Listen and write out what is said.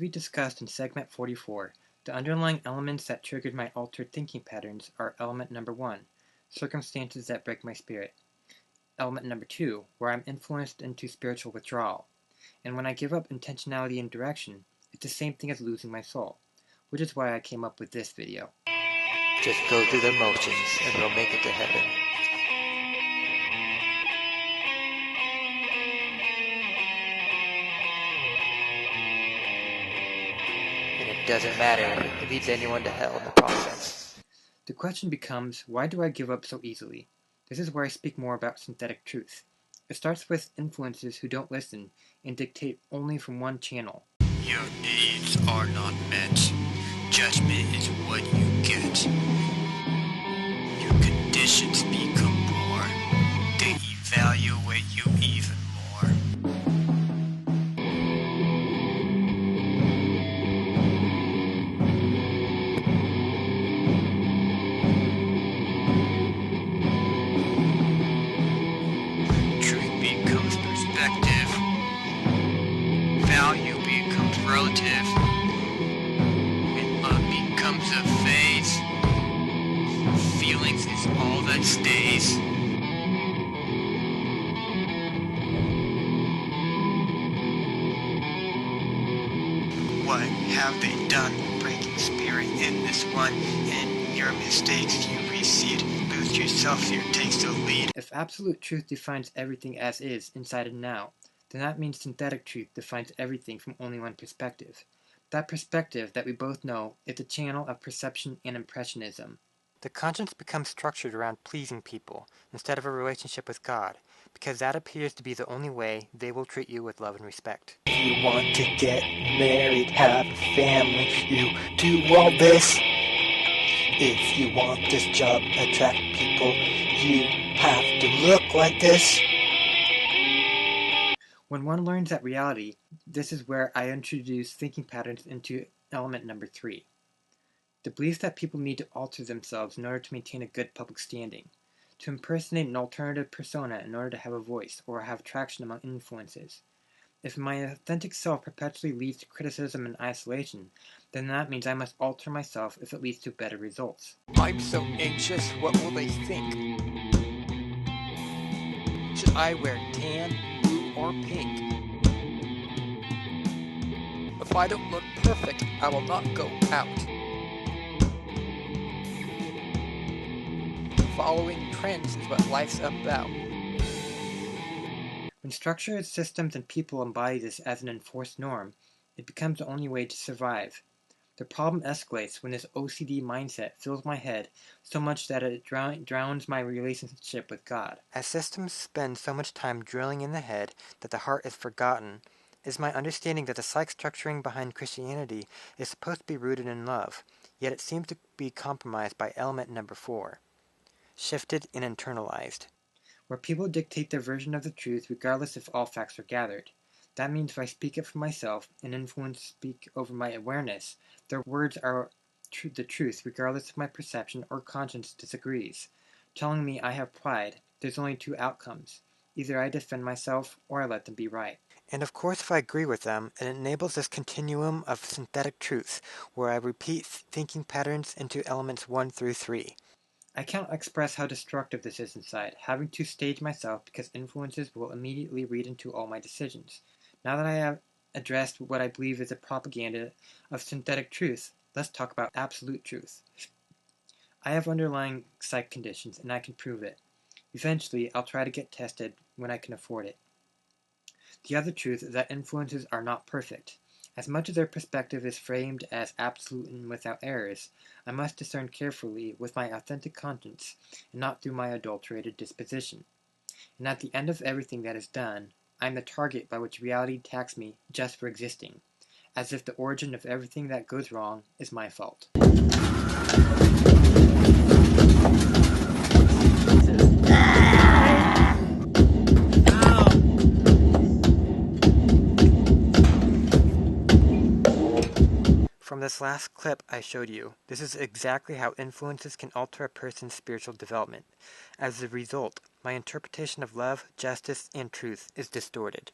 we discussed in segment 44, the underlying elements that triggered my altered thinking patterns are element number 1, circumstances that break my spirit; element number 2, where I'm influenced into spiritual withdrawal. And when I give up intentionality and direction, it's the same thing as losing my soul, which is why I came up with this video. Just go through the motions and we'll make it to heaven. And it doesn't matter if it leads anyone to hell in the process. The question becomes, why do I give up so easily? This is where I speak more about synthetic truth. It starts with influences who don't listen and dictate only from one channel. Your needs are not met. Judgment is what you get. Your conditions become poor. They evaluate you even more. Truth becomes perspective. Value becomes relative. And love becomes a phase. Feelings is all that stays. What have they done? Breaking spirit in this one, and your mistakes you recede. Lose yourself, your takes the lead. If absolute truth defines everything as is, inside and now, then that means synthetic truth defines everything from only one perspective. That perspective that we both know is a channel of perception and impressionism. The conscience becomes structured around pleasing people instead of a relationship with God, because that appears to be the only way they will treat you with love and respect. If you want to get married, have a family, you do all this. If you want this job, attract people, you have to look like this. When one learns that reality, this is where I introduce thinking patterns into element number 3. The belief that people need to alter themselves in order to maintain a good public standing, to impersonate an alternative persona in order to have a voice or have traction among influences. If my authentic self perpetually leads to criticism and isolation, then that means I must alter myself if it leads to better results. I'm so anxious, what will they think? Should I wear tan, blue, or pink? If I don't look perfect, I will not go out. Following trends is what life's about. When structured systems and people embody this as an enforced norm, it becomes the only way to survive. The problem escalates when this OCD mindset fills my head so much that it drowns my relationship with God. As systems spend so much time drilling in the head that the heart is forgotten, it is my understanding that the psych structuring behind Christianity is supposed to be rooted in love, yet it seems to be compromised by element number 4. Shifted and internalized, where people dictate their version of the truth regardless if all facts are gathered. That means if I speak it for myself and influence speak over my awareness, their words are the truth regardless if my perception or conscience disagrees. Telling me I have pride, there's only 2 outcomes. Either I defend myself or I let them be right. And of course if I agree with them, it enables this continuum of synthetic truth where I repeat thinking patterns into elements 1 through 3. I cannot express how destructive this is inside, having to stage myself because influences will immediately read into all my decisions. Now that I have addressed what I believe is a propaganda of synthetic truth, let's talk about absolute truth. I have underlying psych conditions and I can prove it. Eventually, I'll try to get tested when I can afford it. The other truth is that influences are not perfect. As much as their perspective is framed as absolute and without errors, I must discern carefully with my authentic conscience and not through my adulterated disposition. And at the end of everything that is done, I am the target by which reality attacks me just for existing, as if the origin of everything that goes wrong is my fault. From this last clip I showed you, this is exactly how influences can alter a person's spiritual development. As a result, my interpretation of love, justice, and truth is distorted.